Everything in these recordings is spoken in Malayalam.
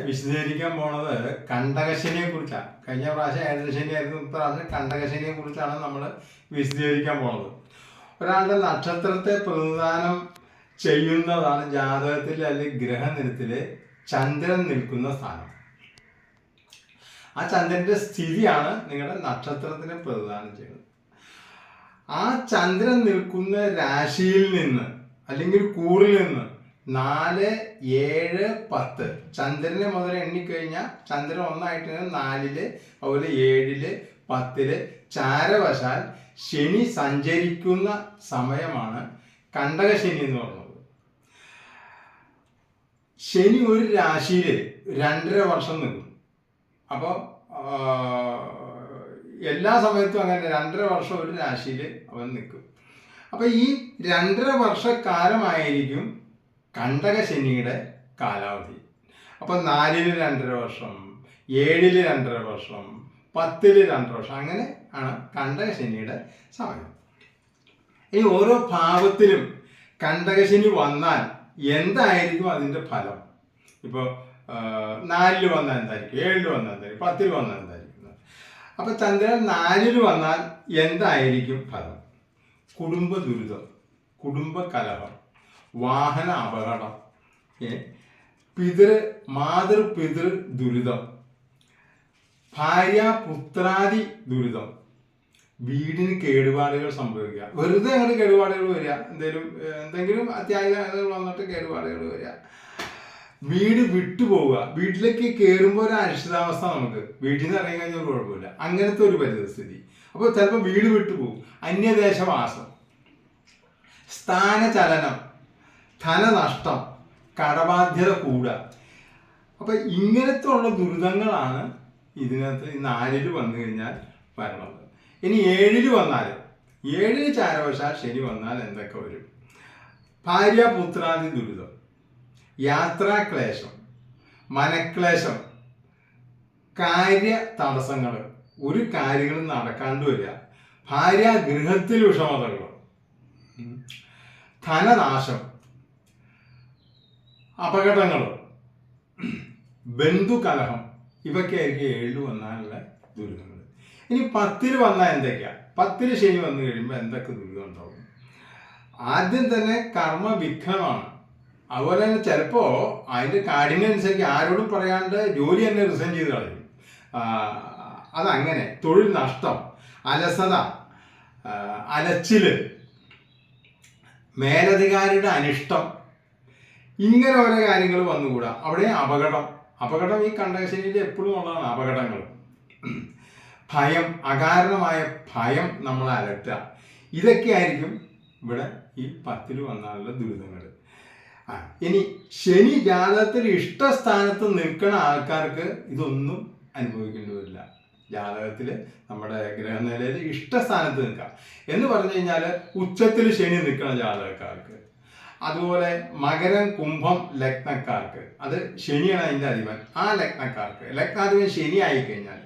വിശദീകരിക്കാൻ പോണത് കണ്ടകശനിയെ കുറിച്ചാണ്. കഴിഞ്ഞ പ്രാവശ്യം ഏഴരശനിയായിരുന്നു, ഇപ്രാവശ്യം കണ്ടകശനിയെ കുറിച്ചാണ് നമ്മൾ വിശദീകരിക്കാൻ പോണത്. ഒരാളുടെ നക്ഷത്രത്തെ പ്രതിനിധാനം ചെയ്യുന്നതാണ് ജാതകത്തിൽ അല്ലെങ്കിൽ ഗ്രഹനിരത്തിലെ ചന്ദ്രൻ നിൽക്കുന്ന സ്ഥാനം. ആ ചന്ദ്രന്റെ സ്ഥിതിയാണ് നിങ്ങളുടെ നക്ഷത്രത്തിനെ പ്രതിനിധാനം ചെയ്യുന്നത്. ആ ചന്ദ്രൻ നിൽക്കുന്ന രാശിയിൽ നിന്ന് അല്ലെങ്കിൽ കൂറിൽ നിന്ന് 4, 7, 10 ചന്ദ്രനെ മുതൽ എണ്ണിക്കഴിഞ്ഞാൽ ചന്ദ്രൻ ഒന്നായിട്ട് 4, അതുപോലെ 7, 10 ചാരവശാൽ ശനി സഞ്ചരിക്കുന്ന സമയമാണ് കണ്ടകശനി എന്ന് പറയുന്നത്. ശനി ഒരു രാശിയിൽ 2.5 വർഷം നിൽക്കും. അപ്പോൾ എല്ലാ സമയത്തും അങ്ങനെ 2.5 വർഷം ഒരു രാശിയിൽ അവൻ നിൽക്കും. അപ്പോൾ ഈ 2.5 വർഷക്കാലമായിരിക്കും കണ്ടകശനിയുടെ കാലാവധി. അപ്പോൾ 4 2.5 വർഷം, 7 2.5 വർഷം, 10 2.5 വർഷം, അങ്ങനെ ആണ് കണ്ടകശനിയുടെ സമയം. ഈ ഓരോ ഭാവത്തിലും കണ്ടകശനി വന്നാൽ എന്തായിരിക്കും അതിൻ്റെ ഫലം? ഇപ്പോൾ 4 വന്നാൽ എന്തായിരിക്കും, 7 വന്നാൽ എന്തായിരിക്കും, 10 വന്നാൽ എന്തായിരിക്കും? അപ്പം ചന്ദ്രൻ 4 വന്നാൽ എന്തായിരിക്കും ഫലം? കുടുംബ ദുരിതം, കുടുംബ കലഹം, വാഹന അപകടം, മാതൃപിതൃ ദുരിതം, ഭാര്യ പുത്രാദി ദുരിതം, വീടിന് കേടുപാടുകൾ സംഭവിക്കുക, വെറുതെ അങ്ങോട്ട് കേടുപാടുകൾ വരിക, എന്തെങ്കിലും അത്യാഹിതങ്ങൾ വന്നിട്ട് കേടുപാടുകൾ വരിക, വീട് വിട്ടുപോവുക, വീട്ടിലേക്ക് കയറുമ്പോൾ ഒരു അനിശ്ചിതാവസ്ഥ, നമുക്ക് വീട്ടിൽ നിന്ന് ഇറങ്ങി കഴിഞ്ഞാൽ ഒരു കുഴപ്പമില്ല, അങ്ങനത്തെ ഒരു പരിസ്ഥിതി. അപ്പോൾ ചിലപ്പോൾ വീട് വിട്ടുപോകും, അന്യദേശവാസം, സ്ഥാനചലനം, ധനനഷ്ടം, കടബാധ്യത കൂടുക. അപ്പം ഇങ്ങനത്തെ ഉള്ള ദുരിതങ്ങളാണ് ഇതിനകത്ത് 4 വന്നു കഴിഞ്ഞാൽ വരണത്. ഇനി 7 വന്നാൽ, 7 ചാരവശാൽ ശനി വന്നാൽ എന്തൊക്കെ വരും? ഭാര്യ പുത്രാദി ദുരിതം, യാത്രാക്ലേശം, മനക്ലേശം, കാര്യ തടസ്സങ്ങൾ, ഒരു കാര്യങ്ങളും നടക്കാണ്ട് വരിക, ഭാര്യ ഗൃഹത്തിൽ വിഷമതകൾ, ധനനാശം, അപകടങ്ങൾ, ബന്ധുകലഹം, ഇവയൊക്കെയായിരിക്കും 7 വന്നാലുള്ള ദുരിതങ്ങൾ. ഇനി 10 വന്നാൽ എന്തൊക്കെയാ? 10 ശനി വന്നു കഴിയുമ്പോൾ എന്തൊക്കെ ദുരിതം ഉണ്ടാവും? ആദ്യം തന്നെ കർമ്മവിഘ്നമാണ്. അതുപോലെ തന്നെ ചിലപ്പോൾ അതിൻ്റെ കാഠിന്യം അനുസരിച്ച് ആരോടും പറയാണ്ട് ജോലി തന്നെ റിസൈൻ ചെയ്ത് കളയും. അതങ്ങനെ തൊഴിൽ നഷ്ടം, അലസത, അലച്ചില്, മേലധികാരിയുടെ അനിഷ്ടം, ഇങ്ങനെ ഓരോ കാര്യങ്ങൾ വന്നുകൂടാ. അവിടെ അപകടം ഈ കണ്ടകശനിയിൽ എപ്പോഴും ഉള്ളതാണ്. അപകടങ്ങൾ, ഭയം, അകാരണമായ ഭയം നമ്മളെ അലട്ടുക, ഇതൊക്കെ ആയിരിക്കും ഇവിടെ ഈ 10 വന്നാലുള്ള ദുരിതങ്ങൾ. ഇനി ശനി ജാതകത്തിൽ ഇഷ്ടസ്ഥാനത്ത് നിൽക്കുന്ന ആൾക്കാർക്ക് ഇതൊന്നും അനുഭവിക്കേണ്ടി വരില്ല. ജാതകത്തിൽ നമ്മുടെ ഗ്രഹനിലയിൽ ഇഷ്ടസ്ഥാനത്ത് നിൽക്കാം എന്ന് പറഞ്ഞു കഴിഞ്ഞാൽ ഉച്ചത്തിൽ ശനി നിൽക്കുന്ന ജാതകക്കാർക്ക്, അതുപോലെ മകരം, കുംഭം ലഗ്നക്കാർക്ക്, അത് ശനിയാണ് അതിൻ്റെ അധിപൻ, ആ ലഗ്നക്കാർക്ക്, ലഗ്നാധിപൻ ശനി ആയിക്കഴിഞ്ഞാൽ,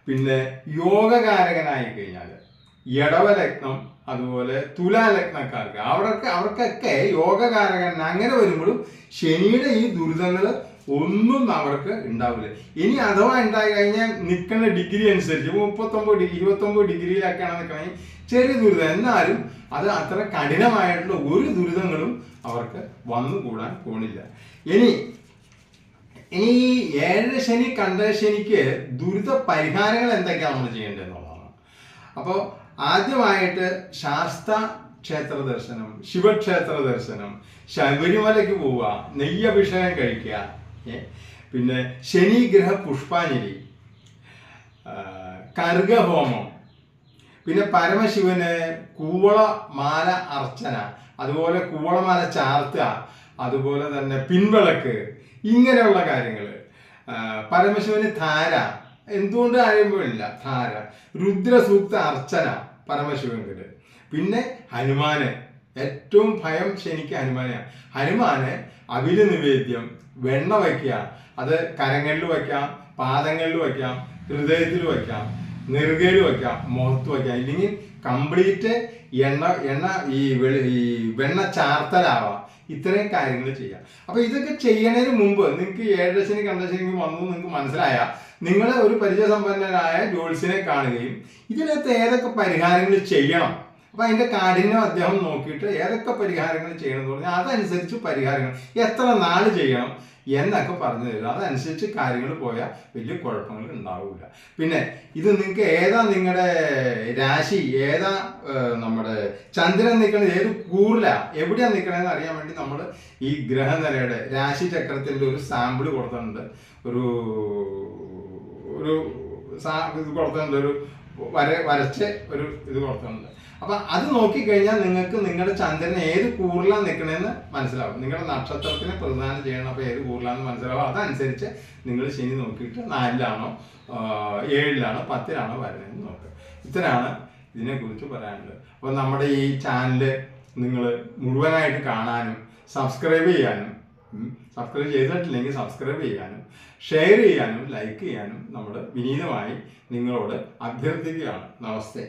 പിന്നെ യോഗകാരകനായി കഴിഞ്ഞാൽ, ഇടവ ലഗ്നം, അതുപോലെ തുലാ ലഗ്നക്കാർക്ക്, അവർക്കൊക്കെ യോഗകാരകൻ അങ്ങനെ വരുമ്പോഴും ശനിയുടെ ഈ ദുരിതങ്ങൾ ഒന്നും അവർക്ക് ഉണ്ടാവില്ല. ഇനി അഥവാ ഉണ്ടായി കഴിഞ്ഞാൽ നിൽക്കുന്ന ഡിഗ്രി അനുസരിച്ച് 39 ഡിഗ്രി 29 ഡിഗ്രിയിലൊക്കെയാണ് നിൽക്കണമെങ്കിൽ ചെറിയ ദുരിതം, എന്നാലും അത് അത്ര കഠിനമായിട്ടുള്ള ഒരു ദുരിതങ്ങളും അവർക്ക് വന്നുകൂടാൻ പോണില്ല. ഇനി 7 ശനി കണ്ടകശനിക്ക് ദുരിത പരിഹാരങ്ങൾ എന്തൊക്കെയാണ് നമ്മൾ ചെയ്യേണ്ടതെന്നുള്ളതാണ്. അപ്പോൾ ആദ്യമായിട്ട് ശാസ്ത ക്ഷേത്ര ദർശനം, ശിവക്ഷേത്ര ദർശനം, ശബരിമലയ്ക്ക് പോവുക, നെയ്യഭിഷേകം കഴിക്കുക, പിന്നെ ശനിഗ്രഹ പുഷ്പാഞ്ജലി, കർഗഹോമം, പിന്നെ പരമശിവന് കൂവളമാല അർച്ചന, അതുപോലെ കൂവളമാല ചാർത്തുക, അതുപോലെ തന്നെ പിൻവിളക്ക്, ഇങ്ങനെയുള്ള കാര്യങ്ങൾ. പരമശിവന് ധാര, എന്തുകൊണ്ട് അറിയുമ്പോഴില്ല, ധാര, രുദ്രസൂക്ത അർച്ചന പരമശിവന്. പിന്നെ ഹനുമാന്, ഏറ്റവും ഭയം ശനിക്ക് ഹനുമാനെയാണ്. ഹനുമാന് അവില് നിവേദ്യം, വെണ്ണ വയ്ക്കുക, അത് കരങ്ങളിൽ വയ്ക്കാം, പാദങ്ങളിൽ വയ്ക്കാം, ഹൃദയത്തിൽ വയ്ക്കാം, നെറുകയിൽ വയ്ക്കാം, മുഖത്ത് വയ്ക്കാം, ഇല്ലെങ്കിൽ കംപ്ലീറ്റ് എണ്ണ ഈ വെണ്ണ ചാർത്തലാവാം. ഇത്രയും കാര്യങ്ങൾ ചെയ്യാം. അപ്പോൾ ഇതൊക്കെ ചെയ്യണതിന് മുമ്പ് നിങ്ങൾക്ക് 7 ശനി കണ്ടശനി വന്നു നിങ്ങൾക്ക് മനസ്സിലായാൽ നിങ്ങൾ ഒരു പരിചയസമ്പന്നനായ ജ്യോത്സ്യനെ കാണുകയും ഇതിനകത്ത് ഏതൊക്കെ പരിഹാരങ്ങൾ ചെയ്യണം, അപ്പം അതിൻ്റെ കാഠിന്യം അദ്ദേഹം നോക്കിയിട്ട് ഏതൊക്കെ പരിഹാരങ്ങൾ ചെയ്യണം എന്ന് പറഞ്ഞാൽ അതനുസരിച്ച് പരിഹാരങ്ങൾ എത്ര നാൾ ചെയ്യണം എന്നൊക്കെ പറഞ്ഞു തരിക. അതനുസരിച്ച് കാര്യങ്ങൾ പോയാൽ വലിയ കുഴപ്പങ്ങൾ ഉണ്ടാവില്ല. പിന്നെ ഇത് നിങ്ങൾക്ക് ഏതാ നിങ്ങളുടെ രാശി, ഏതാ നമ്മുടെ ചന്ദ്രൻ നിൽക്കുന്നത്, ഏത് കൂറിലാണ് എവിടെയാണ് നിൽക്കണമെന്ന് അറിയാൻ വേണ്ടി നമ്മൾ ഈ ഗ്രഹനിലയുടെ രാശി ചക്രത്തിൻ്റെ ഒരു സാമ്പിൾ കൊടുത്തിട്ടുണ്ട്. ഒരു ഇത് കൊടുത്തിട്ടുണ്ട്, ഒരു വരച്ച ഒരു ഇത് കൊടുത്തിട്ടുണ്ട്. അപ്പം അത് നോക്കിക്കഴിഞ്ഞാൽ നിങ്ങൾക്ക് നിങ്ങളുടെ ചന്ദ്രൻ ഏത് കൂറിലാണ് നിൽക്കണമെന്ന് മനസ്സിലാവും. നിങ്ങളുടെ നക്ഷത്രത്തിനെ പ്രതിദാനം ചെയ്യണം. അപ്പോൾ ഏത് കൂറിലാണെന്ന് മനസ്സിലാവും. അതനുസരിച്ച് നിങ്ങൾ ശനി നോക്കിയിട്ട് 4-ലാണോ 7-ലാണോ 10-ലാണോ വരുന്നതെന്ന് നോക്കുക. ഇത്രയാണ് ഇതിനെക്കുറിച്ച് പറയാനുള്ളത്. അപ്പോൾ നമ്മുടെ ഈ ചാനൽ നിങ്ങൾ മുഴുവനായിട്ട് കാണാനും സബ്സ്ക്രൈബ് ചെയ്യാനും, സബ്സ്ക്രൈബ് ചെയ്തിട്ടില്ലെങ്കിൽ സബ്സ്ക്രൈബ് ചെയ്യാനും ഷെയർ ചെയ്യാനും ലൈക്ക് ചെയ്യാനും നമ്മൾ വിനീതമായി നിങ്ങളോട് അഭ്യർത്ഥിക്കുകയാണ്. നമസ്തേ.